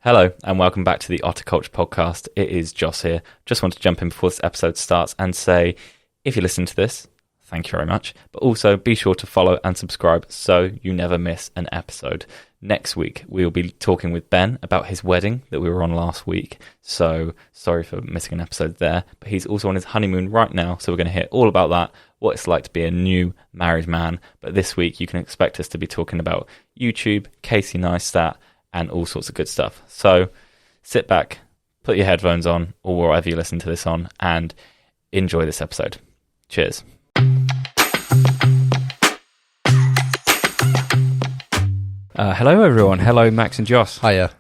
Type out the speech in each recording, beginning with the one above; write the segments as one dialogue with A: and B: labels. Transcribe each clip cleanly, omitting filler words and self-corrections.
A: Hello and welcome back to the Ottr Culture podcast. It is Joss here. Just want to jump in before this episode starts and say, if you listen to this, thank you very much. But also be sure to follow and subscribe so you never miss an episode. Next week, we will be talking with Ben about his wedding that we were on last week. So sorry for missing an episode there. But he's also on his honeymoon right now. So we're going to hear all about that, what it's like to be a new married man. But this week, you can expect us to be talking about YouTube, Casey Neistat, and all sorts of good stuff. So sit back, put your headphones on, or wherever you listen to this on, and enjoy this episode. Cheers.
B: Hello, everyone. Hello, Max and Joss.
C: Hiya.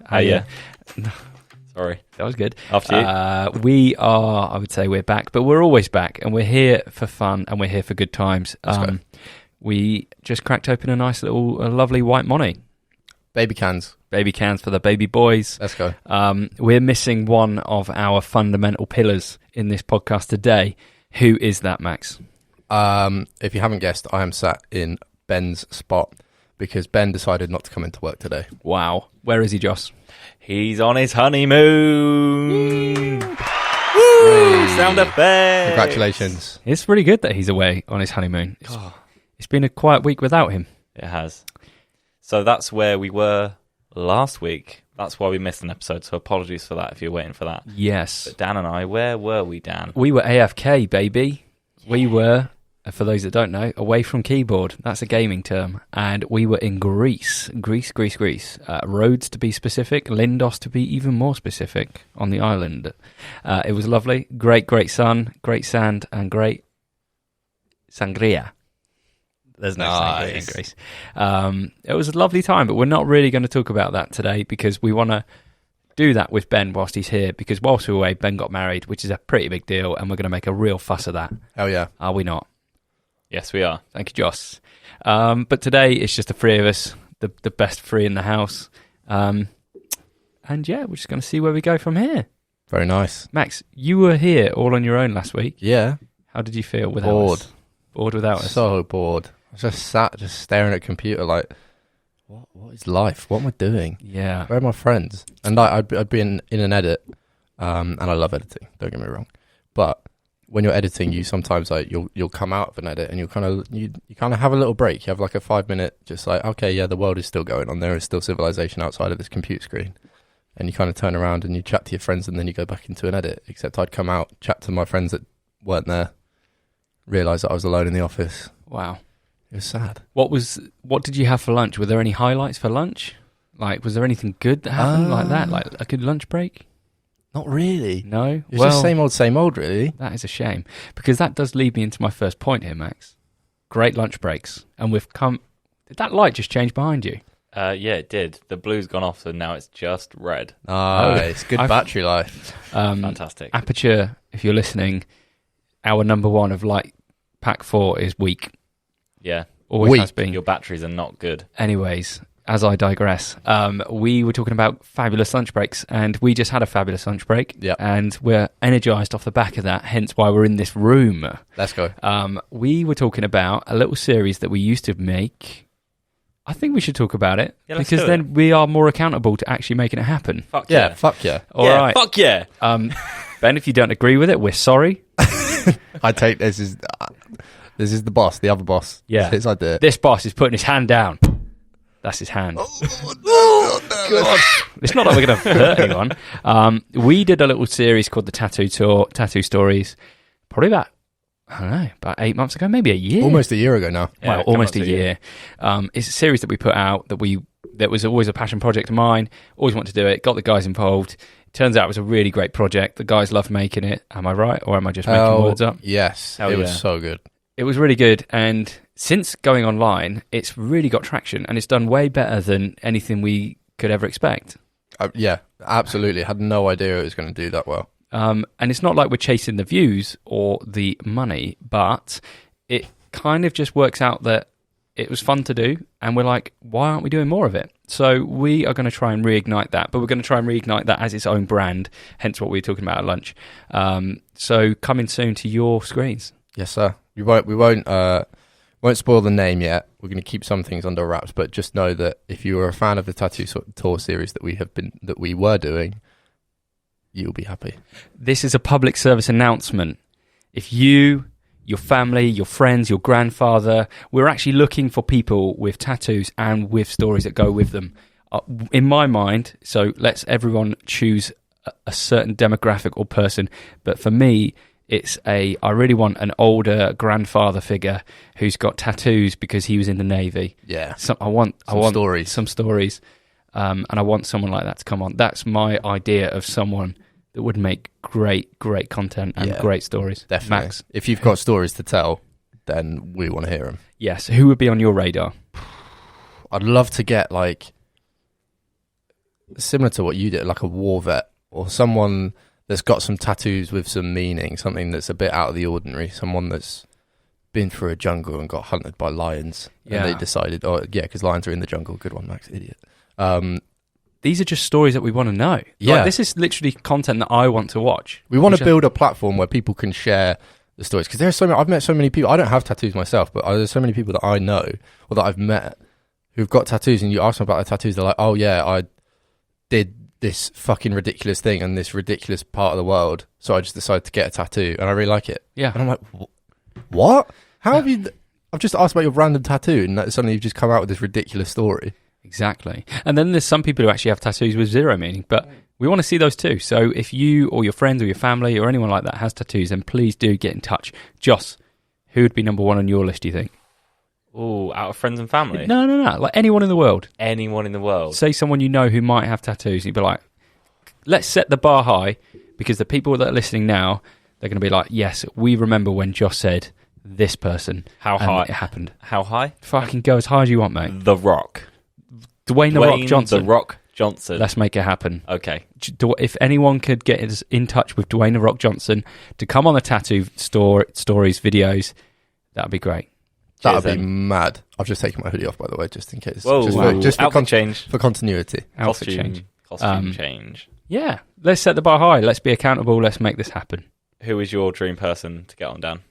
A: Sorry.
B: That was good.
A: After you.
B: We are, I would say we're back, but we're always back, and we're here for fun, and we're here for good times. We just cracked open a nice little, lovely white Monty.
C: Baby cans.
B: Baby cans for the baby boys.
C: Let's go.
B: We're missing one of our fundamental pillars in this podcast today. Who is that, Max?
C: If you haven't guessed, I am sat in Ben's spot because Ben decided not to come into work today.
B: Wow. Where is he, Joss?
A: He's on his honeymoon. Woo! Sound effects.
C: Congratulations.
B: It's really good that he's away on his honeymoon. It's been a quiet week without him.
A: It has. So that's where we were last week. That's why we missed an episode, so apologies for that if you're waiting for that.
B: Yes.
A: But Dan and I, where were we, Dan?
B: We were AFK, baby. Yeah. We were, for those that don't know, away from keyboard. That's a gaming term. And we were in Greece. Greece. Rhodes to be specific, Lindos to be even more specific on the island. It was lovely. Great sun, great sand, and great sangria. There's no sangria in Greece. It was a lovely time, but we're not really going to talk about that today because we want to do that with Ben whilst he's here, because whilst we were away, Ben got married, which is a pretty big deal, and we're going to make a real fuss of that.
C: Hell yeah.
B: Are we not?
A: Yes, we are.
B: Thank you, Joss. But today, it's just the three of us, the best three in the house. And yeah, we're just going to see where we go from here.
C: Very nice.
B: Max, you were here all on your own last week.
C: Yeah.
B: How did you feel without us? Bored without us?
C: So bored. I just sat staring at a computer like, what is life? What am I doing?
B: Yeah.
C: Where are my friends? And I'd be in an edit, and I love editing, don't get me wrong. But when you're editing, you sometimes you'll come out of an edit and you kind of have a little break. You have like a 5-minute, just like, okay, yeah, the world is still going on. There is still civilization outside of this computer screen. And you kind of turn around and you chat to your friends and then you go back into an edit. Except I'd come out, chat to my friends that weren't there, realise that I was alone in the office.
B: Wow.
C: It was sad.
B: What did you have for lunch? Were there any highlights for lunch? Like, was there anything good that happened like that? Like a good lunch break?
C: Not really.
B: No?
C: It's just same old, really.
B: That is a shame. Because that does lead me into my first point here, Max. Great lunch breaks. And we've come... Did that light just change behind you?
A: Yeah, it did. The blue's gone off, so now it's just red.
C: It's good battery life.
A: Fantastic.
B: Aperture, if you're listening, our number one of light pack 4 is weak.
A: Yeah.
B: Always has been.
A: Your batteries are not good.
B: Anyways, as I digress, we were talking about fabulous lunch breaks, and we just had a fabulous lunch break.
C: Yep.
B: And we're energised off the back of that, hence why we're in this room.
C: Let's go.
B: We were talking about a little series that we used to make. I think we should talk about it, because then we are more accountable to actually making it happen.
A: Fuck yeah.
C: Fuck yeah.
B: All right.
A: Fuck yeah.
B: Ben, if you don't agree with it, we're sorry.
C: I take this is the boss, the other boss.
B: Yeah.
C: His idea.
B: This boss is putting his hand down. That's his hand.
C: Oh,
B: God. It's not like we're going to hurt anyone. We did a little series called the Tattoo Tour, Tattoo Stories, probably about 8 months ago, maybe a year.
C: Almost a year ago now.
B: Well, almost a year. It's a series that we put out that was always a passion project of mine. Always wanted to do it. Got the guys involved. Turns out it was a really great project. The guys loved making it. Am I right? Or am I just making words up?
C: Yes. It was so good.
B: It was really good. And since going online, it's really got traction. And it's done way better than anything we could ever expect.
C: Yeah, absolutely. Had no idea it was going to do that well.
B: And it's not like we're chasing the views or the money, but it kind of just works out that it was fun to do, and we're like, why aren't we doing more of it? So we are going to try and reignite that, but we're going to try and reignite that as its own brand, hence what we were talking about at lunch. So coming soon to your screens.
C: Yes, sir. We won't won't spoil the name yet. We're going to keep some things under wraps, but just know that if you are a fan of the Tattoo Tour series that we were doing, you'll be happy.
B: This is a public service announcement. If you, your family, your friends, your grandfather, we're actually looking for people with tattoos and with stories that go with them. In my mind, so let's everyone choose a certain demographic or person, but for me, I really want an older grandfather figure who's got tattoos because he was in the Navy.
C: Yeah.
B: I want
C: stories.
B: Some stories. And I want someone like that to come on. That's my idea of someone that would make great content and great stories.
C: Definitely.
B: Max,
C: if you've got stories to tell, then we want to hear them.
B: yes. Who would be on your radar?
C: I'd love to get, like, similar to what you did, like a war vet or someone that's got some tattoos with some meaning, something that's a bit out of the ordinary, someone that's been through a jungle and got hunted by lions.
B: Yeah.
C: And they decided, because lions are in the jungle. Good one, Max, idiot.
B: These are just stories that we want to know.
C: Yeah.
B: Like, this is literally content that I want to watch.
C: We want to build a platform where people can share the stories, because there's so many. I've met so many people. I don't have tattoos myself, but there's so many people that I know or that I've met who've got tattoos, and you ask them about their tattoos, they're like, "Oh yeah, I did this fucking ridiculous thing in this ridiculous part of the world, so I just decided to get a tattoo, and I really like it."
B: Yeah.
C: And I'm like, "What? How have you?" I've just asked about your random tattoo, and suddenly you've just come out with this ridiculous story.
B: Exactly. And then there's some people who actually have tattoos with zero meaning, but we want to see those too. So if you or your friends or your family or anyone like that has tattoos, then please do get in touch. Joss, who would be number one on your list, do you think?
A: Oh, out of friends and family?
B: No. Like anyone in the world.
A: Anyone in the world.
B: Say someone you know who might have tattoos. You'd be like, let's set the bar high, because the people that are listening now, they're going to be like, yes, we remember when Joss said this person.
A: How
B: and
A: high?
B: It happened.
A: How high?
B: Fucking go as high as you want, mate.
A: The Rock.
B: Dwayne The Rock Johnson.
A: The Rock Johnson.
B: Let's make it happen.
A: Okay.
B: If anyone could get us in touch with Dwayne The Rock Johnson to come on the tattoo stories, videos, that'd be great.
C: That would be mad. I've just taken my hoodie off, by the way, just in case.
A: Whoa,
C: just for
A: change.
C: For continuity.
B: Outfit change.
A: Costume change.
B: Yeah. Let's set the bar high. Let's be accountable. Let's make this happen.
A: Who is your dream person to get on, Dan?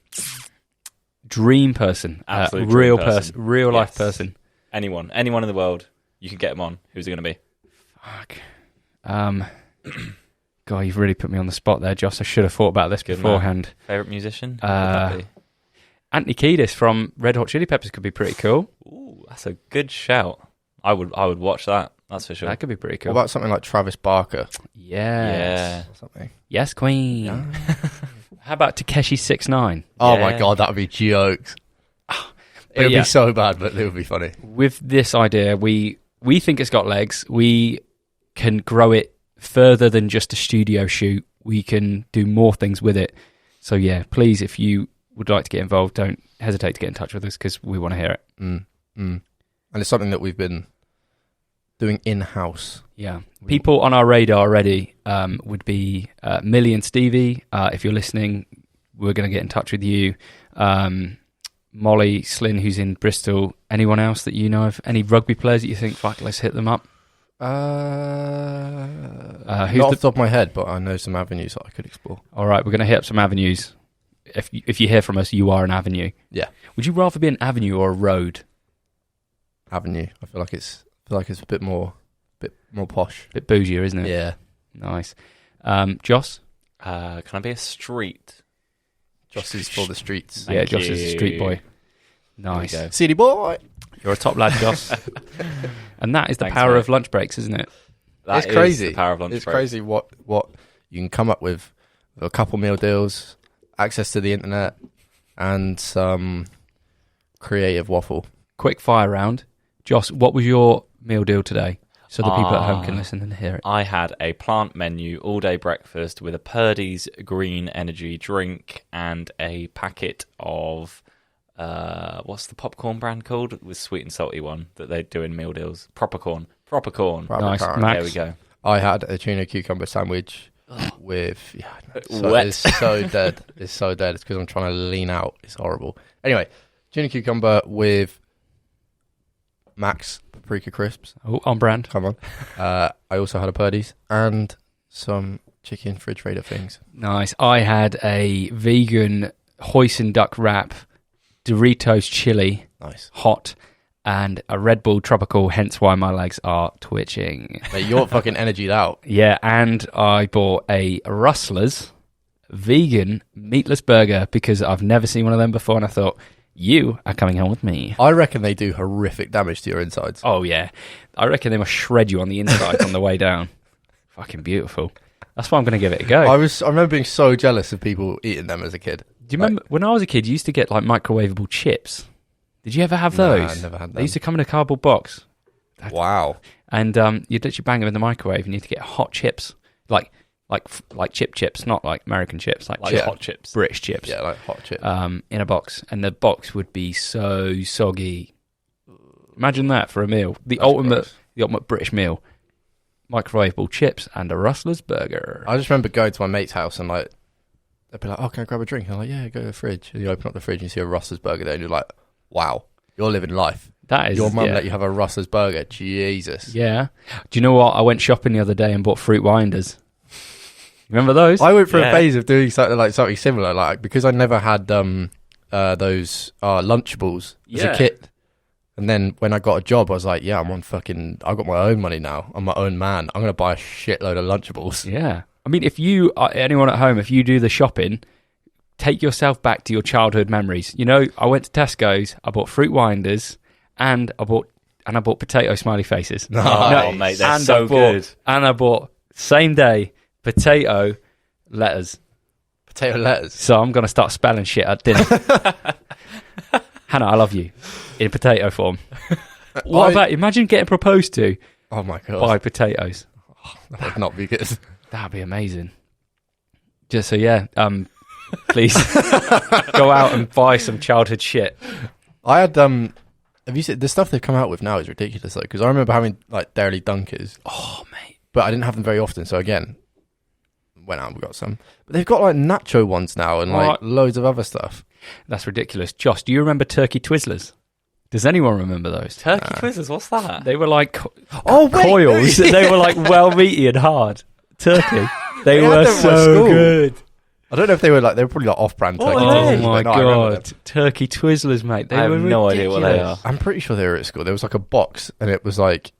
B: Dream person.
A: Absolute
B: real
A: dream person.
B: Real life person.
A: Anyone in the world. You can get him on. Who's it going to be?
B: Fuck. God, you've really put me on the spot there, Joss. I should have thought about this beforehand.
A: Favourite musician?
B: Anthony Kiedis from Red Hot Chili Peppers could be pretty cool.
A: Ooh, that's a good shout. I would watch that. That's for sure.
B: That could be pretty cool.
C: What about something like Travis Barker?
B: Yes.
A: Yeah.
C: Something.
B: Yes, Queen.
C: Yeah.
B: How about Takeshi 6ix9ine?
C: Oh my god, that would be jokes. It would be so bad, but it would be funny.
B: With this idea, we think it's got legs. We can grow it further than just a studio shoot. We can do more things with it. So yeah, please, if you would like to get involved, don't hesitate to get in touch with us, because we want to hear it.
C: And it's something that we've been doing in-house.
B: Yeah. People on our radar already would be Millie and Stevie. If you're listening, we're going to get in touch with you. Molly Slynn, who's in Bristol. Anyone else that you know of? Any rugby players that you think, fuck, let's hit them up?
C: Not off the top of my head, but I know some avenues that I could explore.
B: All right, we're going to hit up some avenues. If you hear from us, you are an avenue.
C: Yeah.
B: Would you rather be an avenue or a road?
C: Avenue. I feel like it's a bit more posh.
B: Bit bougier, isn't it?
C: Yeah.
B: Nice. Joss?
A: Can I be a street?
C: Joss is for the streets.
B: Yeah, Joss is a street boy. Nice.
C: City boy.
B: You're a top lad, Joss. And that is the
A: Thanks,
B: power
A: mate.
B: of lunch breaks, isn't it?
A: That
C: It's crazy.
A: is the power of lunch
C: It's
A: break.
C: crazy what you can come up with a couple meal deals, access to the internet, and some creative waffle.
B: Quick fire round. Joss, what was your meal deal today? So the people at home can listen and hear it.
A: I had a plant menu all-day breakfast with a Purdy's green energy drink and a packet of what's the popcorn brand called? It was sweet and salty one that they do in meal deals. Proper corn.
B: Nice.
C: Max.
B: Max?
A: There we go.
C: I had a tuna cucumber sandwich with
A: Wet.
C: It's so dead. It's so dead. It's because I'm trying to lean out. It's horrible. Anyway, tuna cucumber with Max paprika crisps.
B: Oh, on brand.
C: Come on. I also had a Purdy's and some chicken refrigerator things.
B: Nice. I had a vegan hoisin duck wrap Doritos chili,
C: Nice.
B: hot, and a Red Bull tropical, hence why my legs are twitching.
C: Mate, you're fucking energied out.
B: Yeah, and I bought a Rustler's vegan meatless burger because I've never seen one of them before, and I thought, you are coming home with me.
C: I reckon they do horrific damage to your insides.
B: Oh, yeah. I reckon they must shred you on the inside on the way down. Fucking beautiful. That's why I'm going to give it a go.
C: I remember being so jealous of people eating them as a kid.
B: Do you remember when I was a kid, you used to get like microwavable chips? Did you ever have those?
C: Nah, I never had them.
B: They used to come in a cardboard box.
C: Wow.
B: And you'd literally bang them in the microwave and you'd get hot chips. Like chips, not like American chips, like
A: hot chips.
B: British chips.
C: Yeah, like hot chips.
B: In a box. And the box would be so soggy. Imagine that for a meal. The ultimate British meal. Microwavable chips and a Rustler's burger.
C: I just remember going to my mate's house and like they'd be like, "Oh, can I grab a drink?" And I'm like, "Yeah, go to the fridge." And you open up the fridge and you see a Rustler's burger there, and you're like, "Wow, you're living life."
B: That is
C: Your mum let you have a Rustler's burger. Jesus.
B: Yeah. Do you know what? I went shopping the other day and bought fruit winders. Remember those?
C: I went through a phase of doing something similar, like because I never had those Lunchables as a kid. And then when I got a job, I was like, yeah, I got my own money now. I'm my own man. I'm going to buy a shitload of Lunchables.
B: Yeah. I mean, if you, anyone at home, if you do the shopping, take yourself back to your childhood memories. You know, I went to Tesco's, I bought fruit winders, and I bought potato smiley faces.
C: Nice.
A: Oh, mate, they're so good.
B: And I bought, same day, potato letters.
C: Potato letters.
B: So I'm going to start spelling shit at dinner. Hannah, I love you. In potato form. What about, imagine getting proposed to
C: Oh my God.
B: by potatoes.
C: That would not be good.
B: That'd be amazing. Just so, yeah, please go out and buy some childhood shit.
C: I had, have you seen, the stuff they've come out with now is ridiculous though, because I remember having like Dairy Dunkers.
B: Oh, mate.
C: But I didn't have them very often, so again, went out and we got some. But they've got like nacho ones now and like loads of other stuff.
B: That's ridiculous. Josh, do you remember turkey Twizzlers? Does anyone remember those?
A: Turkey Twizzlers, what's that?
B: They were like
C: wait,
B: coils.
C: no.
B: They were like well meaty and hard. Turkey. They
C: had
B: were
C: them at
B: so
C: school.
B: good.
C: I don't know if they were probably like off-brand turkey.
B: Oh my
C: but no, I remember
B: God.
C: them.
B: Turkey Twizzlers, mate. They
A: I have
B: were
A: no idea what they
B: ridiculous.
A: are.
C: I'm pretty sure they were at school. There was like a box and it was like,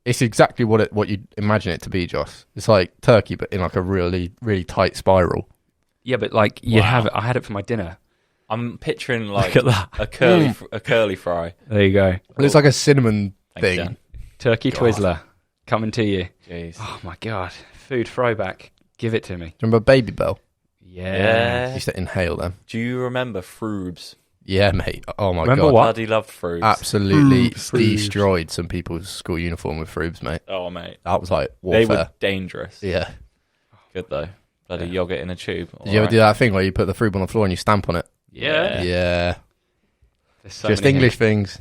C: it's exactly what you'd imagine it to be, Josh. It's like turkey, but in like a really, really tight spiral.
B: Yeah, but like you'd have it. I had it for my dinner.
A: I'm picturing like
B: Look at that.
A: a curly fry.
B: There you go.
C: It looks like a cinnamon
A: Thanks,
C: thing.
A: Dan.
B: Turkey
C: God.
B: Twizzler coming to you.
A: Jeez.
B: Oh my God. Food throwback. Give it to me.
C: Do you remember Baby Bell?
B: Yeah.
C: I
A: Yeah.
C: used to inhale them.
A: Do you remember Froobs?
C: Yeah, mate. Oh my
B: Remember
C: God.
B: what?
A: Bloody loved Froobs.
C: Absolutely
B: Froobs.
C: destroyed some people's school uniform with Froobs, mate.
A: Oh, mate.
C: That was like
A: They
C: warfare.
A: were dangerous.
C: Yeah.
A: Good, though. Bloody yogurt in a tube.
C: Did you ever do that thing where you put the Froob on the floor and you stamp on it?
B: Yeah.
C: Yeah.
B: There's so
C: Just
B: many
C: English things.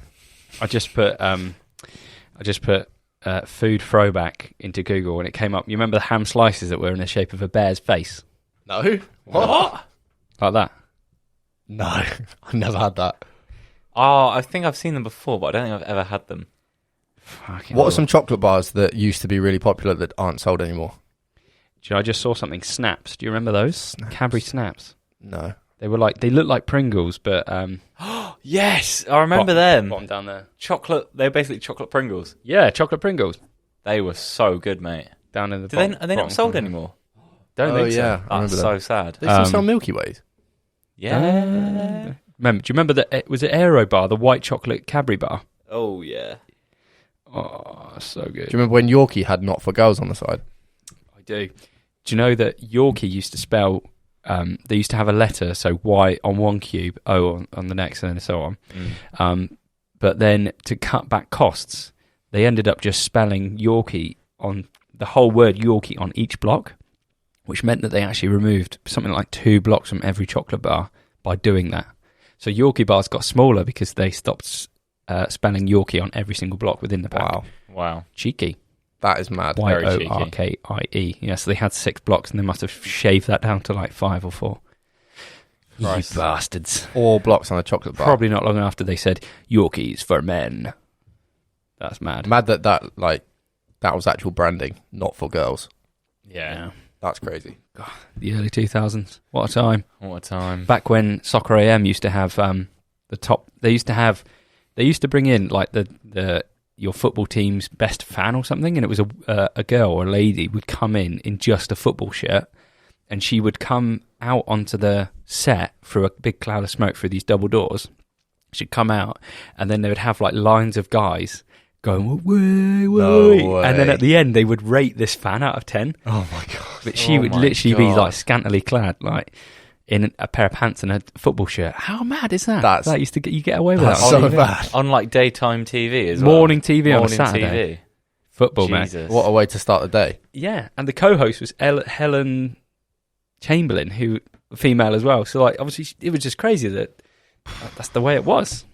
B: I just put food throwback into Google and it came up. You remember the ham slices that were in the shape of a bear's face?
C: No. What?
B: Like that?
C: No. I never had that.
A: Oh, I think I've seen them before, but I don't think I've ever had them.
B: Fucking
C: What
B: hell.
C: are some chocolate bars that used to be really popular that aren't sold anymore?
B: Do you know, I just saw something. Snaps. Do you remember those?
C: Snaps.
B: Cadbury Snaps.
C: No.
B: They looked like Pringles, but
A: Yes, I remember them.
B: bottom down there.
A: Chocolate. They're basically chocolate Pringles.
B: Yeah, chocolate Pringles
A: They were so good, mate.
B: down in the.
A: Do they,
B: bottom-
A: are they not
B: bottom
A: sold
B: corner.
A: anymore?
B: Don't think so.
C: I
A: That's
C: remember
A: so
C: that.
A: sad.
C: They still sell
B: Um,
C: Milky Ways.
A: Yeah.
B: Do you remember was it Aero Bar, the white chocolate Cadbury bar?
A: Oh, yeah.
B: Oh, so good.
C: Do you remember when Yorkie had not for girls on the side?
B: I do. Do you know that Yorkie used to spell? They used to have a letter, so Y on one cube, O on the next, and so on. But then to cut back costs, they ended up just spelling Yorkie on the whole word Yorkie on each block, which meant that they actually removed something like 2 blocks from every chocolate bar by doing that. So Yorkie bars got smaller because they stopped spelling Yorkie on every single block within the pack.
A: Wow.
B: Cheeky.
C: That is mad.
A: Very cheeky.
B: Yorkie. Yeah, so they had 6 blocks and they must have shaved that down to like 5 or 4.
A: Christ.
B: You bastards.
C: 4 blocks on a chocolate bar.
B: Probably not long after they said Yorkies for men. That's mad.
C: Mad that was actual branding, not for girls.
B: Yeah.
C: That's crazy.
B: The early 2000s. What a time.
A: What a time.
B: Back when Soccer AM used to have the top. They used to bring in like your football team's best fan or something, and it was a girl or a lady would come in just a football shirt, and she would come out onto the set through a big cloud of smoke through these double doors. She'd come out, and then they would have like lines of guys going, way. And then at the end, they would rate this fan out of 10.
C: Oh my God.
B: But she would literally be like scantily clad, like in a pair of pants and a football shirt. How mad is that? That used to get you get away with that.
C: So bad.
A: On like daytime TV as well.
B: Morning TV on a Saturday.
A: TV.
B: Football,
A: Jesus.
B: mate.
C: What a way to start the day.
B: Yeah, and the co-host was Helen Chamberlain, who female as well. So like, obviously, it was just crazy that's the way it was.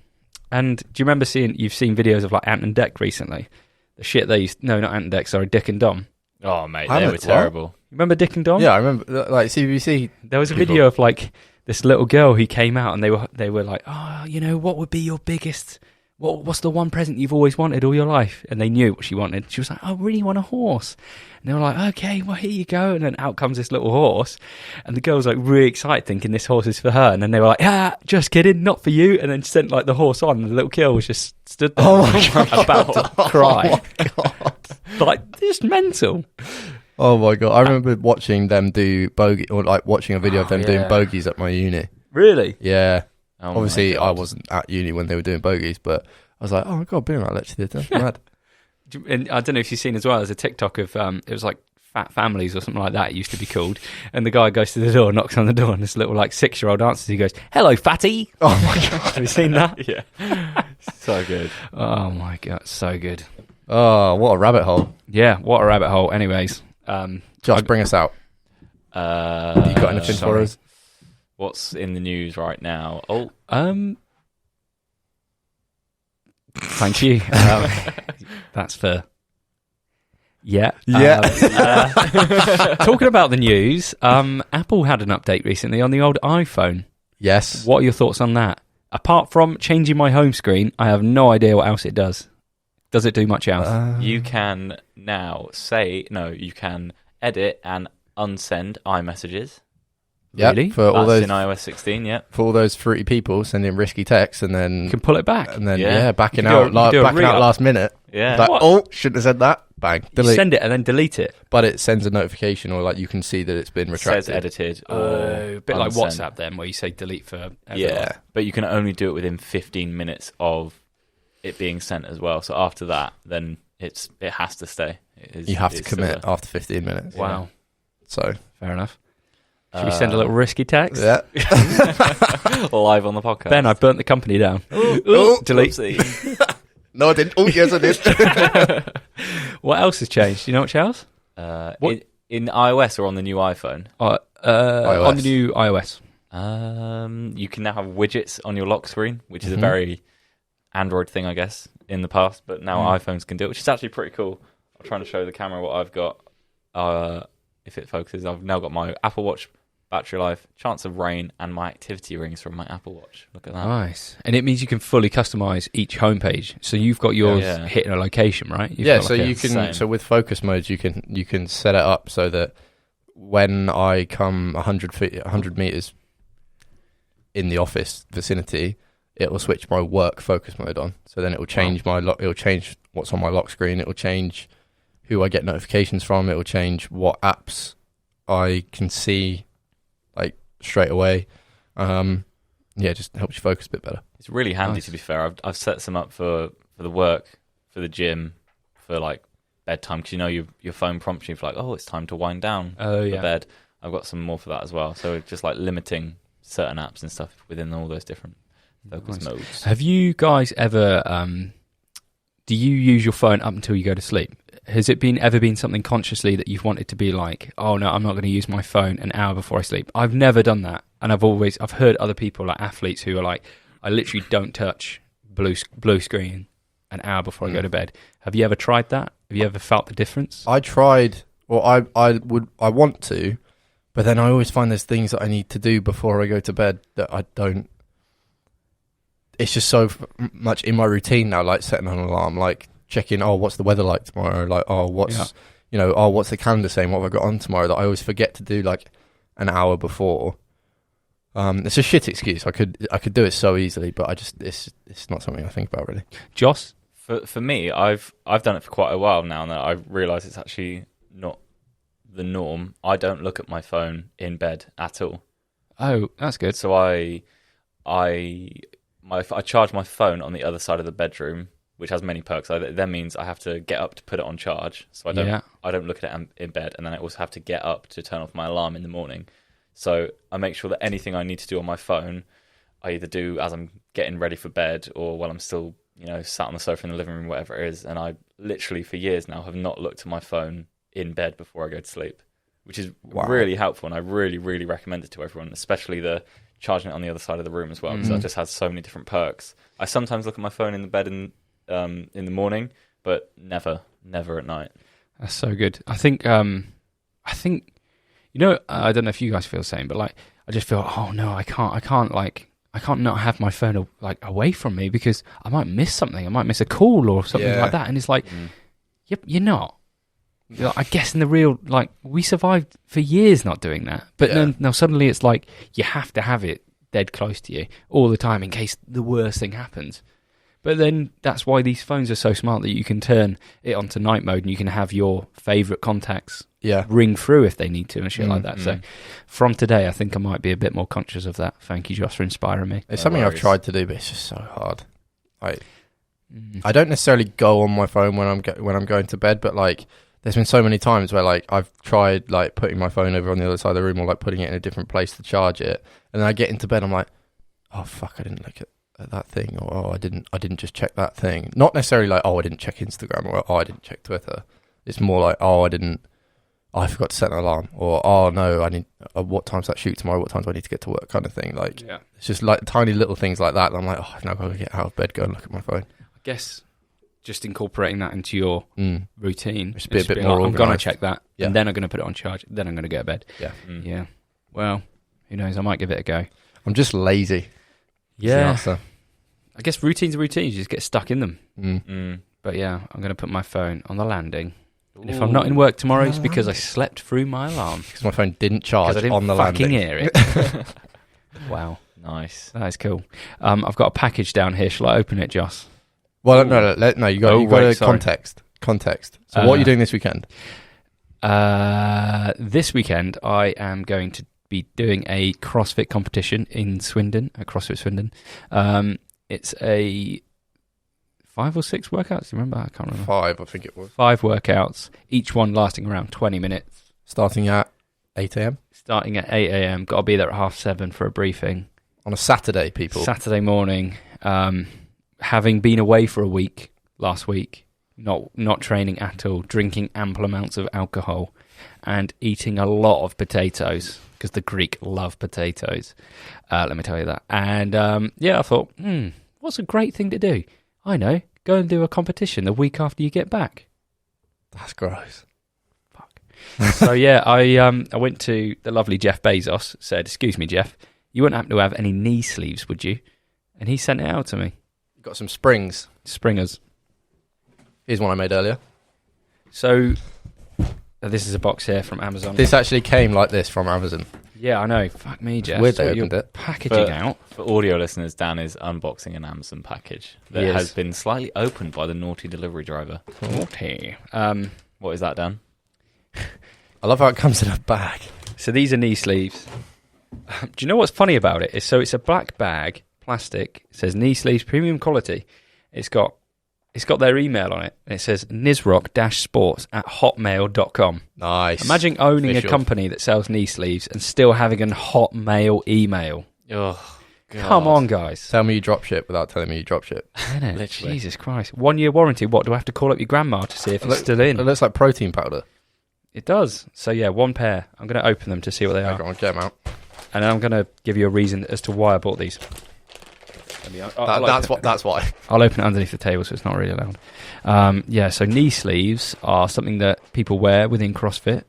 B: And do you remember you've seen videos of like Ant and Dec recently? The shit they used, no, not Ant and Dec, sorry, Dick and Dom.
A: Oh, mate, they were terrible.
B: Remember Dick and Dom?
C: Yeah, I remember, like, CBBC.
B: There was a video of like this little girl who came out, and they were like, oh, what would be your biggest, what's the one present you've always wanted all your life? And they knew what she wanted. She was like, I really want a horse. And they were like, okay, well, here you go. And then out comes this little horse. And the girl's like really excited, thinking this horse is for her. And then they were like, just kidding, not for you. And then sent like the horse on. And the little girl was just stood there about to cry.
C: Oh my God.
B: Like, just mental.
C: Oh my God. I remember watching them do bogey, or like watching a video of them doing bogeys at my uni.
B: Really?
C: Yeah.
A: Oh
C: obviously, I wasn't at uni when they were doing bogeys, but I was like, oh my God, I've been in that lecture theatre. Mad.
B: And I don't know if you've seen as well, there's a TikTok of, it was like Fat Families or something like that, it used to be called. And the guy goes to the door, knocks on the door, and this little like 6-year-old answers. He goes, hello, fatty.
C: Oh my God.
B: Have you seen that?
A: Yeah. So good.
B: Oh my God, so good.
C: Oh, what a rabbit hole.
B: Yeah, what a rabbit hole. Anyways.
C: Josh, bring us out. Have you got anything for us?
A: What's in the news right now? Oh,
B: thank you. That's for... Yeah. Talking about the news, Apple had an update recently on the old iPhone.
C: Yes.
B: What are your thoughts on that? Apart from changing my home screen, I have no idea what else it does. Does it do much else?
A: you can now you can edit and unsend iMessages.
C: Yep,
B: Really?
C: for all
A: That's
C: those
A: in iOS 16, yeah.
C: for all those fruity people sending risky texts and then
B: You can pull it back.
C: backing
B: You do a-
C: out
B: you do a
C: backing out
B: re-up.
C: last minute.
A: Yeah.
C: Like,
B: What?
C: oh, shouldn't have said that. Bang,
B: You
C: delete.
B: send it and then delete it.
C: But it sends a notification, or like you can see that it's been
A: It
C: retracted.
A: says edited.
B: Oh,
A: Or
B: a bit like
A: unsend.
B: WhatsApp then, where you say delete for everyone.
C: Yeah.
A: But you can only do it within 15 minutes of it being sent as well. So after that, then it has to stay.
C: You have to
A: it's
C: commit
A: still
C: after 15 minutes.
B: Wow.
C: So
B: Fair enough. Should we send a little risky text?
C: yeah.
A: live on the podcast.
B: Ben, I burnt the company down.
C: Oh,
B: Delete.
A: Oopsie.
C: no, I didn't. Oh, yes, I did.
B: What else has changed? Do you know much else?
A: What? In iOS or on the new iPhone?
B: On the new iOS.
A: You can now have widgets on your lock screen, which is a
C: Mhm.
A: very Android thing, I guess, in the past. But now iPhones can do it, which is actually pretty cool. I'm trying to show the camera what I've got. If it focuses, I've now got my Apple Watch battery life, chance of rain, and my activity rings from my Apple Watch. Look at that.
B: Nice. And it means you can fully customize each homepage. So you've got yours
A: Yeah.
B: hitting a location, right? You've
C: Yeah,
B: got
C: so
B: like a-
C: you can.
A: Same.
C: So with focus modes, you can set it up so that when I come 100 meters in the office vicinity, it will switch my work focus mode on. So then it will change my lock. It will change what's on my lock screen. It will change who I get notifications from. It will change what apps I can see like straight away. Yeah, just helps you focus a bit better.
A: It's really handy,
B: Nice.
A: to be fair. I've set some up for the work, for the gym, for like bedtime, because you know your phone prompts you for like, oh, it's time to wind down
B: Oh,
A: for
B: yeah.
A: bed. I've got some more for that as well. So just like limiting certain apps and stuff within all those different focus
B: Nice.
A: modes.
B: Have you guys ever... do you use your phone up until you go to sleep? Has it ever been something consciously that you've wanted to be like, oh no, I'm not going to use my phone an hour before I sleep? I've never done that. And I've heard other people, like athletes, who are like, I literally don't touch blue screen an hour before I go to bed. Have you ever tried that? Have you ever felt the difference?
C: I tried. Well, I want to, but then I always find there's things that I need to do before I go to bed that I don't. It's just so much in my routine now, like setting an alarm, like checking, oh, what's the weather like tomorrow? Like, oh, what's the calendar saying? What have I got on tomorrow? That I always forget to do like an hour before. It's a shit excuse. I could do it so easily, but it's not something I think about really.
B: Joss?
A: For me, I've done it for quite a while now, and I realise it's actually not the norm. I don't look at my phone in bed at all.
B: Oh, that's good.
A: So I charge my phone on the other side of the bedroom, which has many perks. That means I have to get up to put it on charge, so I don't look at it in bed, and then I also have to get up to turn off my alarm in the morning. So I make sure that anything I need to do on my phone, I either do as I'm getting ready for bed or while I'm still, sat on the sofa in the living room, whatever it is. And I literally for years now have not looked at my phone in bed before I go to sleep, which is really helpful, and I really, really recommend it to everyone, especially the charging it on the other side of the room as well, because that just has so many different perks. I sometimes look at my phone in the bed in the morning, but never at night.
B: That's so good. I think I don't know if you guys feel the same, but like I just feel, oh no, I can't not have my phone like away from me because I might miss something. I might miss a call or something like that. And it's like, yep, you're not. I guess in the real, like, we survived for years not doing that. But then now suddenly it's like you have to have it dead close to you all the time in case the worst thing happens. But then that's why these phones are so smart that you can turn it onto night mode and you can have your favourite contacts ring through if they need to and shit like that. So from today, I think I might be a bit more conscious of that. Thank you, Joss, for inspiring me.
C: It's something I've tried to do, but it's just so hard. I don't necessarily go on my phone when I'm going to bed, but like there's been so many times where like I've tried like putting my phone over on the other side of the room or like putting it in a different place to charge it, and then I get into bed, I'm like, oh fuck, I didn't look at that thing, or I didn't just check that thing. Not necessarily like, I didn't check Instagram, or I didn't check Twitter. It's more like, I forgot to set an alarm, or no, I need what time's that shoot tomorrow, what time do I need to get to work, kind of thing. Like it's just like tiny little things like that, and I'm like, I've now got to get out of bed, go and look at my phone.
B: I guess just incorporating that into your routine,
C: just be a bit more
B: like, I'm going to check that,
C: and
B: then I'm going to put it on charge, then I'm going to go to bed. Yeah. Well, who knows, I might give it a go.
C: I'm just lazy.
B: Yeah. I guess routines are routines. You just get stuck in them. But yeah, I'm going to put my phone on the landing. And if I'm not in work tomorrow, it's because I slept through my alarm.
C: Because my phone didn't charge on the landing.
B: I didn't fucking hear it. Wow.
A: Nice.
B: That is cool. I've got a package down here. Shall I open it, Joss?
C: Well, no. You got context. So what are you doing this weekend?
B: This weekend, I am going to be doing a CrossFit competition in Swindon, at CrossFit Swindon. It's a 5 or 6 workouts. Do you remember? I can't remember.
C: 5, I think it was.
B: 5 workouts, each one lasting around 20 minutes.
C: Starting at 8 a.m.?
B: Starting at 8 a.m. Got to be there at 7:30 for a briefing.
C: On a Saturday, people.
B: Saturday morning. Having been away for a week last week, not training at all, drinking ample amounts of alcohol, and eating a lot of potatoes, because the Greek love potatoes. Let me tell you that. And I thought, what's a great thing to do? I know, go and do a competition the week after you get back.
C: That's gross.
B: Fuck. So yeah, I went to the lovely Jeff Bezos, said, excuse me, Jeff, you wouldn't happen to have any knee sleeves, would you? And he sent it out to me.
C: You got some springs.
B: Springers.
C: Here's one I made earlier.
B: So this is a box here from Amazon.
C: This actually came like this from Amazon.
B: Yeah, I know. Fuck me, Jeff.
C: Weird they opened it.
B: Packaging out.
A: For audio listeners, Dan is unboxing an Amazon package that has been slightly opened by the naughty delivery driver.
B: Naughty.
A: What is that, Dan?
C: I love how it comes in a bag.
B: So these are knee sleeves. Do you know what's funny about it? It's a black bag, plastic. It says knee sleeves, premium quality. It's got their email on it. And it says nizrock-sports@hotmail.com.
C: Nice.
B: Imagine owning a company that sells knee sleeves and still having a Hotmail email.
A: Oh, God.
B: Come on, guys.
C: Tell me you drop ship without telling me you drop ship.
B: Literally. Jesus Christ. 1 year warranty. What, do I have to call up your grandma to see if it's still in?
C: It looks like protein powder.
B: It does. So yeah, 1 pair. I'm going to open them to see what they are.
C: Go on, get them out.
B: And then I'm going to give you a reason as to why I bought these.
C: That's why.
B: I'll open it underneath the table so it's not really loud. So knee sleeves are something that people wear within CrossFit.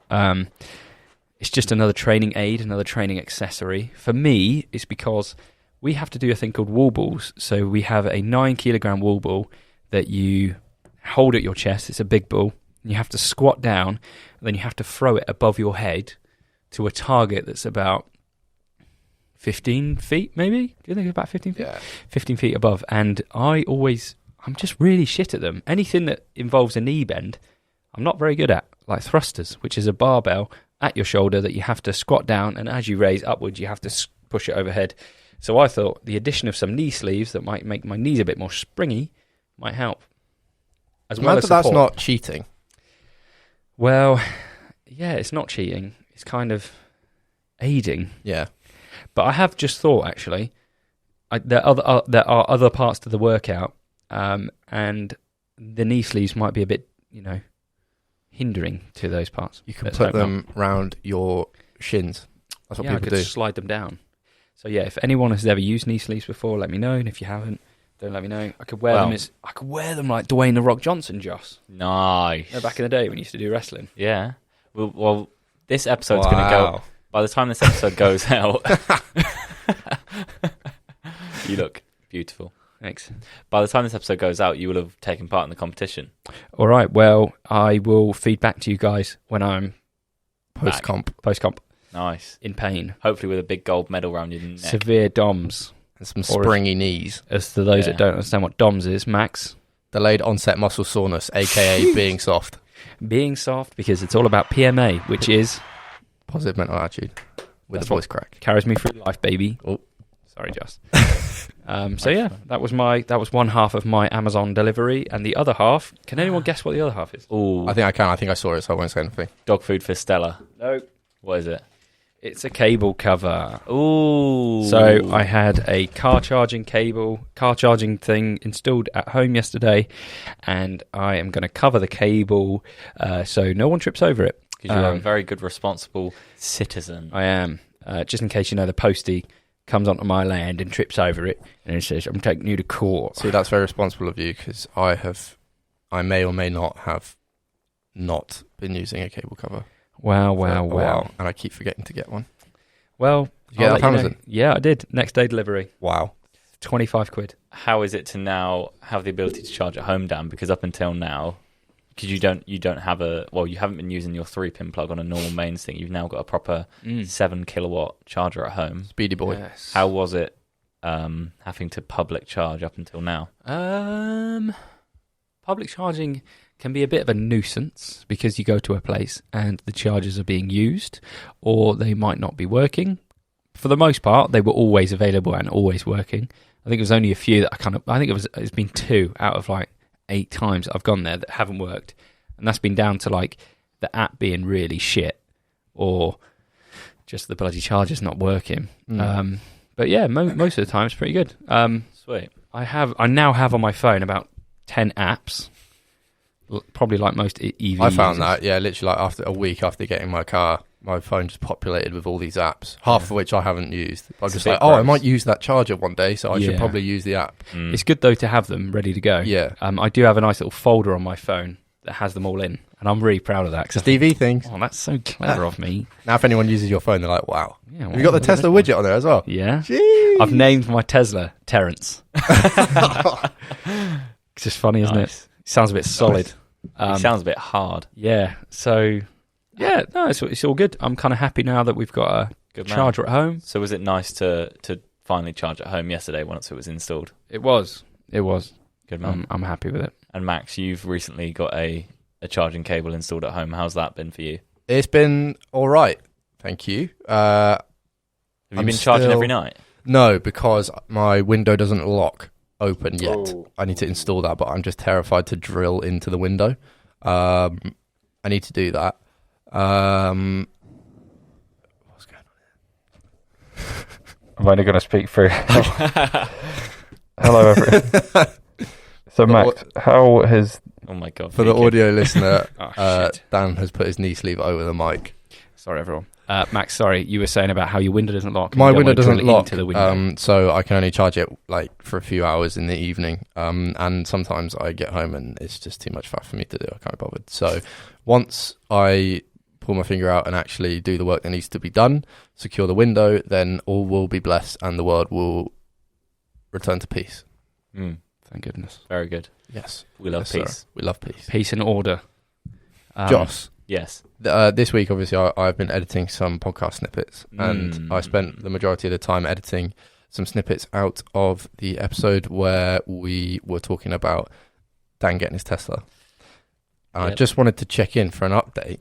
B: It's just another training aid, another training accessory. For me, it's because we have to do a thing called wall balls. So we have a 9-kilogram wall ball that you hold at your chest. It's a big ball. And you have to squat down, and then you have to throw it above your head to a target that's about 15 feet, maybe? Do you think it's about 15 feet?
C: Yeah.
B: 15 feet above. And I'm just really shit at them. Anything that involves a knee bend, I'm not very good at. Like thrusters, which is a barbell at your shoulder that you have to squat down, and as you raise upwards, you have to push it overhead. So I thought the addition of some knee sleeves that might make my knees a bit more springy might help. As well as
C: that's
B: support.
C: not cheating.
B: Well, yeah, it's not cheating. It's kind of aiding.
C: Yeah.
B: But I have just thought, actually, there are other parts to the workout, and the knee sleeves might be a bit, hindering to those parts.
C: You can put them round your shins. That's what
B: I
C: people
B: could
C: do.
B: slide them down. So yeah, if anyone has ever used knee sleeves before, let me know. And if you haven't, don't let me know. I could wear them. I could wear them like Dwayne "The Rock" Johnson, Joss.
A: Nice.
B: Back in the day when you used to do wrestling.
A: Yeah. Well, this episode's going to go. By the time this episode goes out, you look beautiful.
B: Thanks.
A: By the time this episode goes out, you will have taken part in the competition.
B: All right. Well, I will feed back to you guys when I'm
C: Post-comp.
A: Nice.
B: In pain.
A: Hopefully with a big gold medal around your neck.
B: Severe DOMS.
C: And some springy knees.
B: As to those that don't understand what DOMS is, Max.
C: Delayed onset muscle soreness, a.k.a. being soft.
B: Being soft, because it's all about PMA, which is...
C: Positive mental attitude. With
B: That's
C: a voice crack.
B: Carries me through life, baby.
C: Oh.
B: Sorry, Joss. So yeah, that was one half of my Amazon delivery, and the other half. Can anyone guess what the other half is?
A: Ooh.
C: I think I can. I think I saw it, so I won't say anything.
A: Dog food for Stella.
B: No,
A: What is it?
B: it's a cable cover.
A: Ooh.
B: So I had a car charging thing installed at home yesterday, and I am going to cover the cable so no one trips over it.
A: Because you're a very good, responsible citizen.
B: I am. Just in case the postie comes onto my land and trips over it, and it says, "I'm taking you to court."
C: See, that's very responsible of you, because I may or may not have not been using a cable cover.
B: Wow.
C: And I keep forgetting to get one.
B: Well,
C: Did you get that Amazon?
B: Yeah, I did. Next day delivery.
C: Wow.
B: 25 quid.
A: How is it to now have the ability to charge at home, Dan? Because up until now, because you don't have you haven't been using your 3-pin plug on a normal mains thing. You've now got a proper 7 kilowatt charger at home.
C: Speedy boy.
B: Yes.
A: How was it having to public charge up until now?
B: Public charging can be a bit of a nuisance because you go to a place and the chargers are being used, or they might not be working. For the most part, they were always available and always working. I think it was only a few that it's been 2 out of like 8 times I've gone there that haven't worked, and that's been down to like the app being really shit or just the bloody charger's not working. But yeah, most of the time it's pretty good.
A: Sweet.
B: I now have on my phone about 10 apps, probably like most EV
C: I found
B: users.
C: that, yeah, literally like after a week after getting my car, my phone just populated with all these apps, half of which I haven't used. I'm just like, I might use that charger one day, so I should probably use the app.
B: It's good though to have them ready to go.
C: Yeah.
B: I do have a nice little folder on my phone that has them all in, and I'm really proud of that.
C: Just DV things.
B: Oh, that's so clever of me.
C: Now if anyone uses your phone, they're like, wow.
B: Yeah,
C: Have you got the Tesla widget on there as well?
B: Yeah.
C: Jeez.
B: I've named my Tesla Terrence. It's just funny, isn't it? Sounds a bit solid.
A: It sounds a bit hard.
B: Yeah. So, yeah, no, it's all good. I'm kind of happy now that we've got a
A: Good
B: charger at home.
A: So was it nice to finally charge at home yesterday once it was installed?
B: It was.
A: Good man.
B: I'm happy with it.
A: And Max, you've recently got a charging cable installed at home. How's that been for you?
C: It's been all right. Thank you.
A: Have you been charging every night?
C: No, because my window doesn't lock open yet.
A: Oh.
C: I need to install that, but I'm just terrified to drill into the window. I need to do that. What's going on here?
B: I'm only going to speak through. Hello, everyone. So, Max, how has...
A: Oh, my God.
C: For the audio listener,
B: shit.
C: Dan has put his knee sleeve over the mic.
B: Sorry, everyone. Max, sorry, you were saying about how your window doesn't lock.
C: My window doesn't lock,
B: into the window.
C: so I can only charge it like for a few hours in the evening. And sometimes I get home and it's just too much faff for me to do. I can't be bothered. So once I pull my finger out and actually do the work that needs to be done, secure the window, then all will be blessed and the world will return to peace.
B: Thank goodness.
A: Very good.
C: Yes.
A: We love peace.
C: Sir. We love peace.
B: Peace and order.
C: Joss.
A: Yes.
C: This week, obviously, I've been editing some podcast snippets, and I spent the majority of the time editing some snippets out of the episode where we were talking about Dan getting his Tesla. I just wanted to check in for an update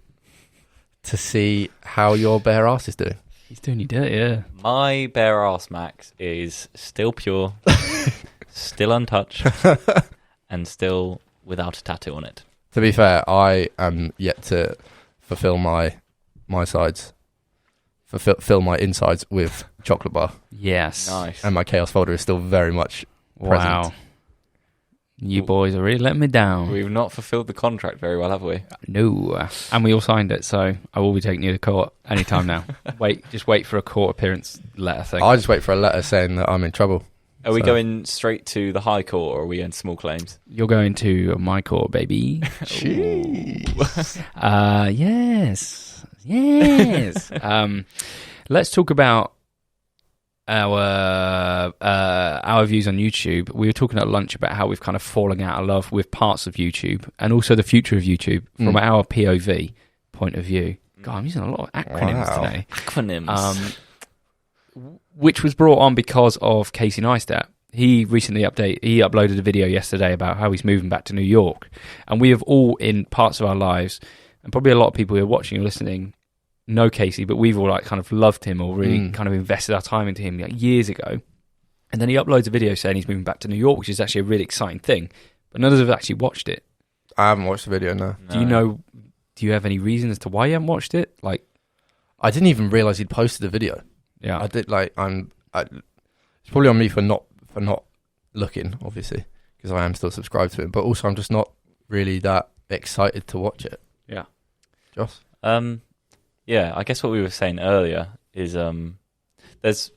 C: to see how your bare ass is doing.
B: He's doing you dirty, yeah.
A: My bare ass, Max, is still pure, still untouched, and still without a tattoo on it.
C: To be fair, I am yet to fulfill my sides, fill my insides with chocolate bar.
B: Yes.
A: Nice.
C: And my chaos folder is still very much present.
B: Wow. You boys are really letting me down.
A: We've not fulfilled the contract very well, have we?
B: No. And we all signed it, so I will be taking you to court anytime now. Just wait for a court appearance letter thing.
C: I just wait for a letter saying that I'm in trouble.
A: Are we going straight to the High Court, or are we in small claims?
B: You're going to my court, baby. Yes. Yes. Let's talk about our views on YouTube. We were talking at lunch about how we've kind of fallen out of love with parts of YouTube and also the future of YouTube from our POV point of view. God, I'm using a lot of acronyms today.
A: Acronyms.
B: Which was brought on because of Casey Neistat. He recently uploaded a video yesterday about how he's moving back to New York. And we have all, in parts of our lives, and probably a lot of people who are watching or listening, know Casey, but we've all like kind of loved him or really kind of invested our time into him like years ago. And then he uploads a video saying he's moving back to New York, which is actually a really exciting thing. But none of us have actually watched it.
C: I haven't watched the video, no.
B: Do you have any reason as to why you haven't watched it? Like,
C: I didn't even realise he'd posted a video.
B: Yeah.
C: I did it's probably on me for not looking, obviously, because I am still subscribed to him, but also I'm just not really that excited to watch it.
B: Yeah.
C: Joss?
A: Yeah, I guess what we were saying earlier is there's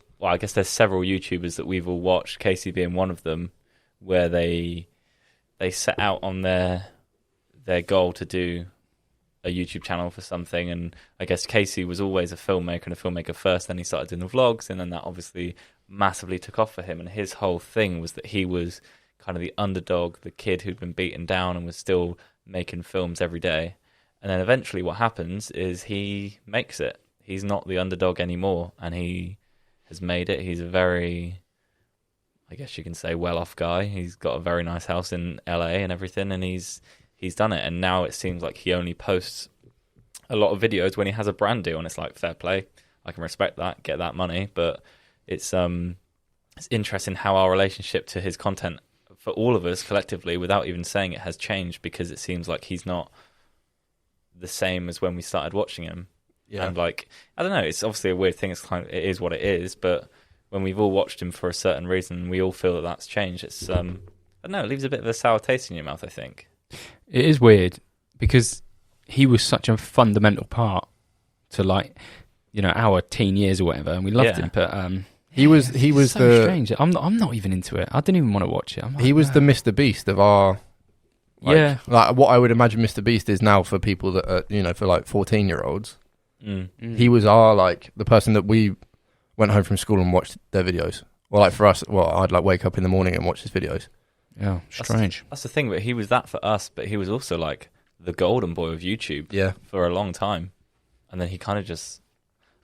A: several YouTubers that we've all watched, Casey being one of them, where they set out on their goal to do a YouTube channel for something, and I guess Casey was always a filmmaker and a filmmaker first, then he started doing the vlogs, and then that obviously massively took off for him, and his whole thing was that he was kind of the underdog, the kid who'd been beaten down and was still making films every day. And then eventually what happens is he makes it. He's not the underdog anymore, and he has made it. He's a very, I guess you can say, well-off guy. He's got a very nice house in LA and everything, and he's done it. And now it seems like he only posts a lot of videos when he has a brand deal, and it's like, fair play. I can respect that, get that money. But it's interesting how our relationship to his content for all of us collectively, without even saying it, has changed, because it seems like he's not the same as when we started watching him. Yeah. And like, I don't know, it's obviously a weird thing. It's kind of, it is what it is, but when we've all watched him for a certain reason, we all feel that that's changed. It's I don't know, it leaves a bit of a sour taste in your mouth, I think.
B: It is weird because he was such a fundamental part to, like, you know, our teen years or whatever, and we loved him, but
C: he was
B: so strange. I'm not even into it. I didn't even want to watch it.
C: He was the Mr. Beast of our like what I would imagine Mr. Beast is now for people that are, you know, for like 14-year-olds. He was our, like, the person that we went home from school and watched their videos. Or like for us, I'd like wake up in the morning and watch his videos.
B: Yeah, strange.
A: That's the thing, but he was that for us, but he was also like the golden boy of YouTube for a long time. And then he kind of just,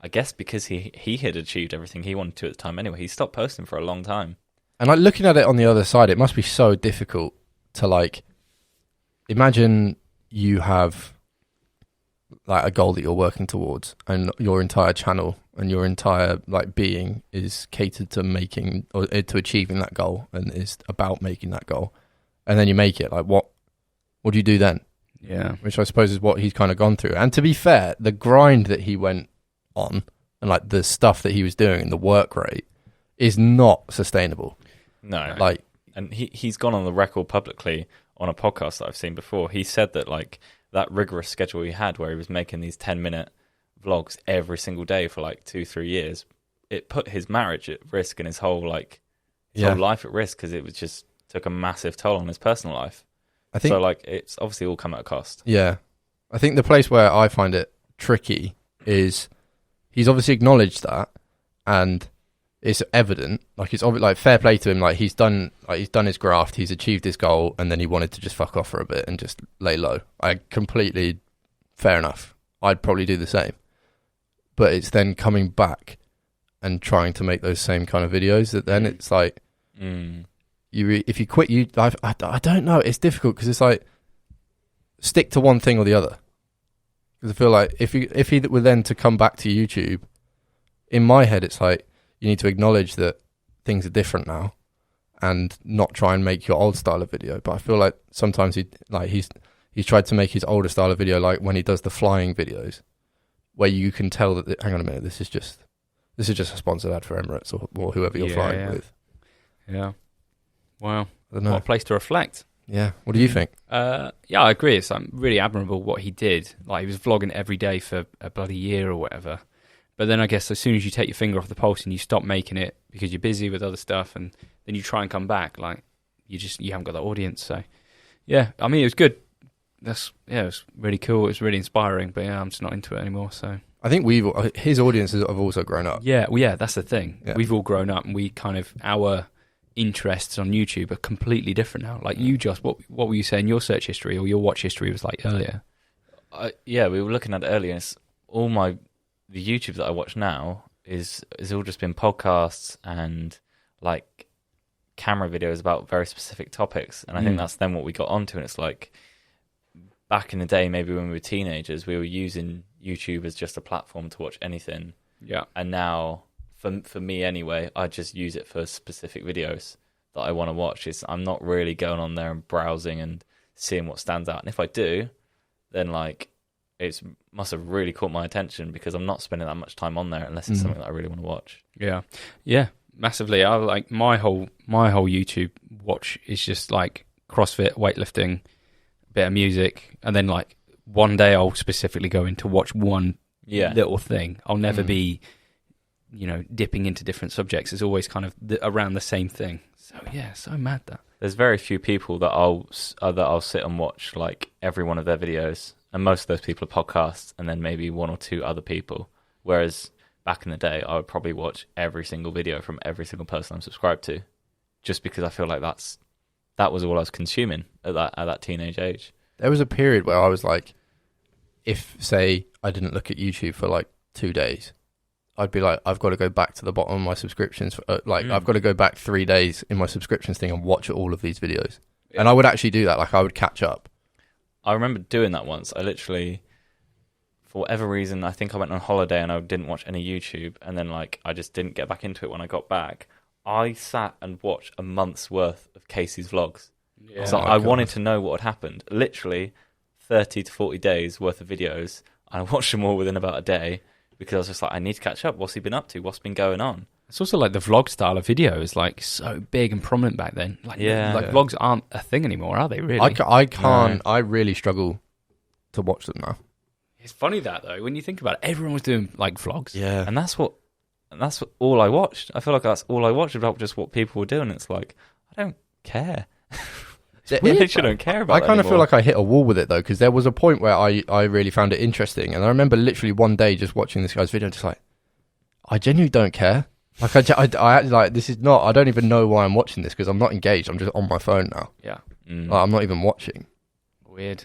A: I guess because he had achieved everything he wanted to at the time anyway, he stopped posting for a long time.
C: And like looking at it on the other side, it must be so difficult to, like, imagine you have like a goal that you're working towards, and your entire channel and your entire like being is catered to making or to achieving that goal, and is about making that goal, and then you make it. Like, what do you do then?
B: Yeah,
C: which I suppose is what he's kind of gone through. And to be fair, the grind that he went on and like the stuff that he was doing and the work rate is not sustainable.
A: No,
C: like,
A: and he's gone on the record publicly on a podcast that I've seen before. He said that like that rigorous schedule he had, where he was making these 10-minute vlogs every single day for like 2-3 years, it put his marriage at risk and his whole like whole life at risk, because it was just took a massive toll on his personal life. I think so. Like, it's obviously all come at a cost.
C: Yeah, I think the place where I find it tricky is he's obviously acknowledged that, and it's evident. Like, it's obviously, like, fair play to him. Like, he's done his graft, he's achieved his goal, and then he wanted to just fuck off for a bit and just lay low. I completely fair enough. I'd probably do the same. But it's then coming back and trying to make those same kind of videos that then it's like, if you quit I don't know, it's difficult because it's like, stick to one thing or the other. Because I feel like if he were then to come back to YouTube, in my head it's like, you need to acknowledge that things are different now and not try and make your old style of video. But I feel like sometimes he's tried to make his older style of video, like when he does the flying videos, where you can tell that, hang on a minute, this is just a sponsored ad for Emirates or whoever you're flying with.
B: Yeah. Wow.
C: I don't know.
B: What a place to reflect.
C: Yeah. What do you think?
B: Yeah, I agree. It's really admirable what he did. Like, he was vlogging every day for a bloody year or whatever. But then I guess as soon as you take your finger off the pulse and you stop making it because you're busy with other stuff, and then you try and come back, like, you haven't got the audience. So, yeah, I mean, it was good. It was really cool. It was really inspiring. But yeah, I'm just not into it anymore. So
C: I think his audiences have also grown up.
B: Yeah, well, yeah, that's the thing.
C: Yeah.
B: We've all grown up, and we kind of, our interests on YouTube are completely different now. Like you, Josh, what were you saying? Your search history or your watch history was like earlier?
A: Yeah, we were looking at it earlier. And the YouTube that I watch now is all just been podcasts and like camera videos about very specific topics. And I think that's then what we got onto. And it's like, back in the day, maybe when we were teenagers, we were using YouTube as just a platform to watch anything.
B: Yeah.
A: And now, for me anyway, I just use it for specific videos that I want to watch. I'm not really going on there and browsing and seeing what stands out. And if I do, then like it must have really caught my attention because I'm not spending that much time on there unless it's something that I really want to watch.
B: Yeah. Yeah. Massively. I like my whole YouTube watch is just like CrossFit, weightlifting, bit of music, and then like one day I'll specifically go in to watch one little thing. I'll never be, dipping into different subjects. It's always kind of around the same thing. So yeah, so mad that.
A: There's very few people that I'll sit and watch like every one of their videos, and most of those people are podcasts, and then maybe one or two other people. Whereas back in the day, I would probably watch every single video from every single person I'm subscribed to, just because I feel like that was all I was consuming at that teenage age.
C: There was a period where I was like, if, say, I didn't look at YouTube for like 2 days, I'd be like, I've got to go back to the bottom of my subscriptions. I've got to go back 3 days in my subscriptions thing and watch all of these videos. Yeah. And I would actually do that. Like, I would catch up.
A: I remember doing that once. I literally, for whatever reason, I think I went on holiday and I didn't watch any YouTube. And then, like, I just didn't get back into it when I got back. I sat and watched a month's worth of Casey's vlogs. Yeah. So I wanted to know what had happened. Literally 30 to 40 days worth of videos. I watched them all within about a day because I was just like, I need to catch up. What's he been up to? What's been going on?
B: It's also like the vlog style of video is like so big and prominent back then. Vlogs aren't a thing anymore, are they really?
C: I can't. No. I really struggle to watch them now.
B: It's funny that though, when you think about it, everyone was doing like vlogs.
C: Yeah.
A: And that's all I watched. I feel like that's all I watched about just what people were doing. It's like, I don't care. I literally don't care about it.
C: I kind of feel like I hit a wall with it though, because there was a point where I really found it interesting, and I remember literally one day just watching this guy's video, just like, I genuinely don't care. Like I actually like, this is not. I don't even know why I'm watching this because I'm not engaged. I'm just on my phone now.
B: Yeah,
C: like, I'm not even watching.
B: Weird.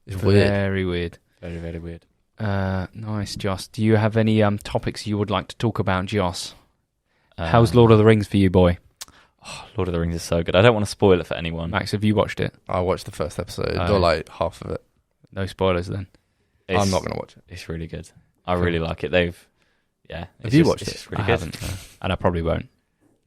C: It's weird.
B: Very weird.
A: Very, very weird.
B: Nice, Joss. Do you have any topics you would like to talk about, Joss? How's Lord of the Rings for you, boy?
A: Oh, Lord of the Rings is so good. I don't want to spoil it for anyone.
B: Max, have you watched it?
C: I watched the first episode, or like half of it.
B: No spoilers then.
C: I'm not going to watch it.
A: It's really good. I really like it. Have
C: you watched it?
A: It's really
B: I
A: good.
B: haven't, no. And I probably won't.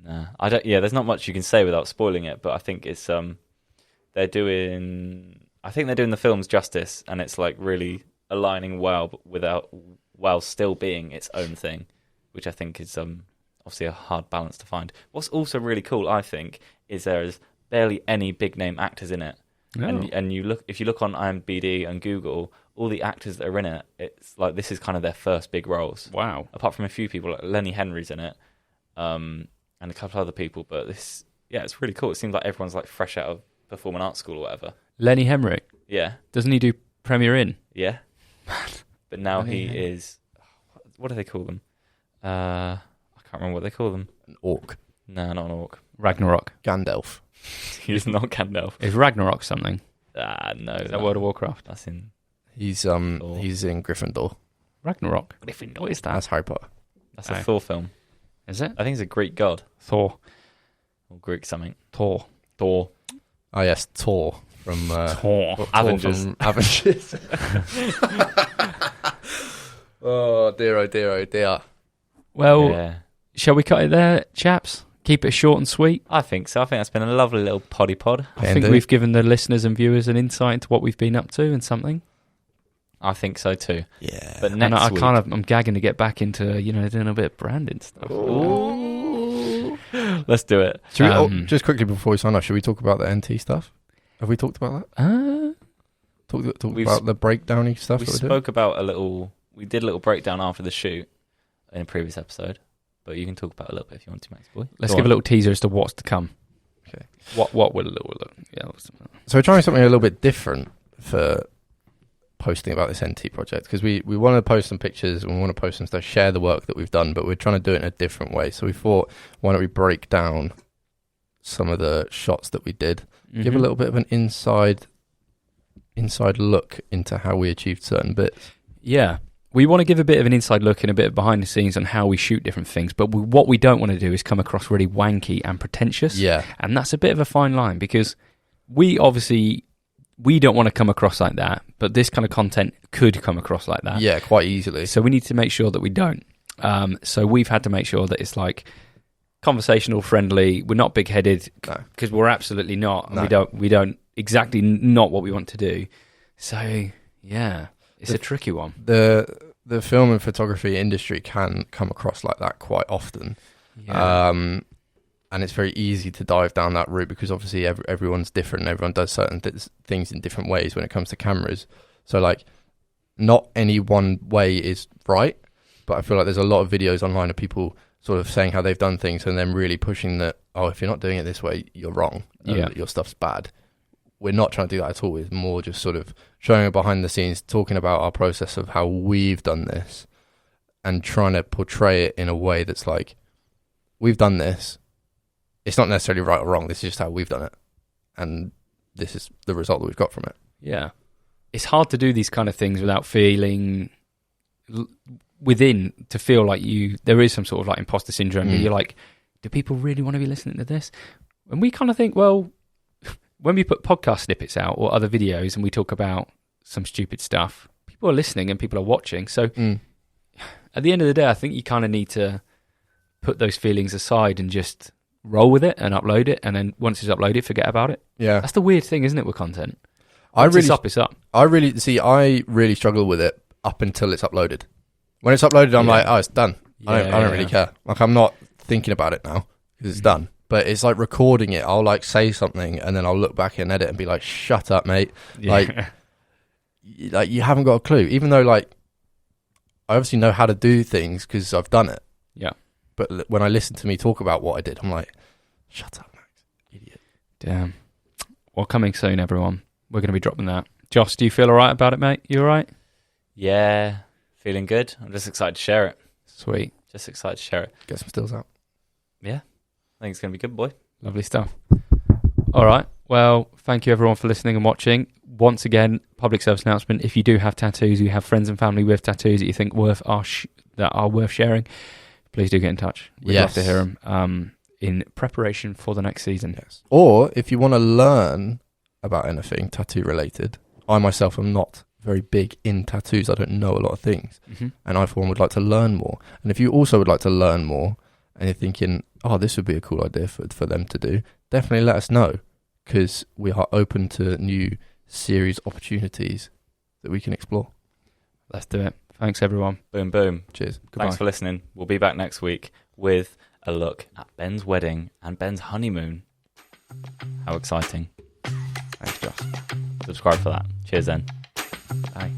A: No, I don't. Yeah, there's not much you can say without spoiling it, but I think it's they're doing the films justice, and it's like really aligning well, but while still being its own thing, which I think is obviously a hard balance to find. What's also really cool, I think, is there is barely any big name actors in it. Oh. And if you look on IMDb and Google, all the actors that are in it, it's like this is kind of their first big roles.
B: Wow.
A: Apart from a few people, like Lenny Henry's in it, and a couple other people. But it's really cool. It seems like everyone's like fresh out of performing arts school or whatever.
B: Lenny Henry?
A: Yeah.
B: Doesn't he do Premier Inn?
A: Yeah. But now he is, what do they call them? I can't remember what they call them.
C: An orc.
A: No, not an orc.
B: Ragnarok.
C: Gandalf.
A: He's not Gandalf.
B: Is Ragnarok something?
A: No.
B: Is that World of Warcraft?
A: That's in...
C: He's in Gryffindor.
B: Ragnarok. What is that?
C: That's Harry Potter.
A: That's a Thor film.
B: Is it?
A: I think he's a Greek god.
B: Thor.
A: Or Greek something.
B: Thor.
A: Thor.
C: Oh yes, Tor from
B: Thor.
A: Avengers.
C: From Avengers. Oh dear.
B: Well,
A: Yeah.
B: shall we cut it there, chaps? Keep it short and sweet.
A: I think so. I think that's been a lovely little poddy pod.
B: I think we've given the listeners and viewers an insight into what we've been up to and something.
A: I think so too.
C: Yeah.
A: But
B: And
A: next week...
B: I'm gagging to get back into, doing a bit of branding stuff.
C: Ooh.
A: Let's do it.
C: Should we, just quickly before we sign off, should we talk about the NT stuff? Have we talked about that? Talk about the breakdowny stuff.
A: We
C: that
A: spoke about we did a little breakdown after the shoot in a previous episode, but you can talk about it a little bit if you want to, Max boy.
B: Let's give a little teaser as to what's to come.
C: Okay.
B: What will it look? Yeah.
C: So we're trying something a little bit different for posting about this NT project, because we want to post some pictures and we want to post some stuff, share the work that we've done, but we're trying to do it in a different way. So we thought, why don't we break down some of the shots that we did, give a little bit of an inside look into how we achieved certain bits.
B: Yeah. We want to give a bit of an inside look and a bit of behind the scenes on how we shoot different things, but what we don't want to do is come across really wanky and pretentious.
C: Yeah.
B: And that's a bit of a fine line, because we don't want to come across like that, but this kind of content could come across like that.
C: Yeah, quite easily.
B: So we need to make sure that we don't. So we've had to make sure that it's like conversational, friendly. We're not big-headed, because we're absolutely not.
C: No.
B: We don't exactly not what we want to do. So yeah, it's a tricky one.
C: The film and photography industry can come across like that quite often.
B: Yeah.
C: And it's very easy to dive down that route, because obviously everyone's different and everyone does certain things in different ways when it comes to cameras. So like, not any one way is right, but I feel like there's a lot of videos online of people sort of saying how they've done things and then really pushing that, if you're not doing it this way, you're wrong. Your stuff's bad. We're not trying to do that at all. It's more just sort of showing it behind the scenes, talking about our process of how we've done this and trying to portray it in a way that's like, we've done this. It's not necessarily right or wrong. This is just how we've done it. And this is the result that we've got from it.
B: Yeah. It's hard to do these kind of things without feeling to feel like there is some sort of like imposter syndrome. You're like, do people really want to be listening to this? And we kind of think, well, when we put podcast snippets out or other videos and we talk about some stupid stuff, people are listening and people are watching. So at the end of the day, I think you kind of need to put those feelings aside and just roll with it and upload it, and then once it's uploaded, forget about it.
C: Yeah,
B: that's the weird thing, isn't it, with content?
C: It's
B: up.
C: I really struggle with it up until it's uploaded. When it's uploaded, I'm like, it's done. I don't really care. Like, I'm not thinking about it now because it's done. But it's like recording it. I'll like say something and then I'll look back and edit and be like, shut up, mate. Yeah. Like you haven't got a clue. Even though like I obviously know how to do things because I've done it.
B: Yeah.
C: But when I listen to me talk about what I did, I'm like, shut up, Max. Idiot.
B: Damn. Well, coming soon, everyone. We're going to be dropping that. Josh, do you feel all right about it, mate? You all right?
A: Yeah, feeling good. I'm just excited to share it.
B: Sweet.
A: Just excited to share it.
C: Get some stills out.
A: Yeah. I think it's going to be good, boy.
B: Lovely stuff. All right. Well, thank you, everyone, for listening and watching. Once again, public service announcement. If you do have tattoos, you have friends and family with tattoos that you think that are worth sharing, please do get in touch. We'd love to hear them in preparation for the next season.
C: Yes. Or if you want to learn about anything tattoo related, I myself am not very big in tattoos. I don't know a lot of things. And I, for one, would like to learn more. And if you also would like to learn more and you're thinking, this would be a cool idea for them to do, definitely let us know, because we are open to new series opportunities that we can explore.
B: Let's do it. Thanks, everyone.
A: Boom, boom.
C: Cheers.
B: Goodbye.
A: Thanks for listening. We'll be back next week with a look at Ben's wedding and Ben's honeymoon. How exciting.
C: Thanks, Josh.
A: Subscribe for that. Cheers then.
B: Bye.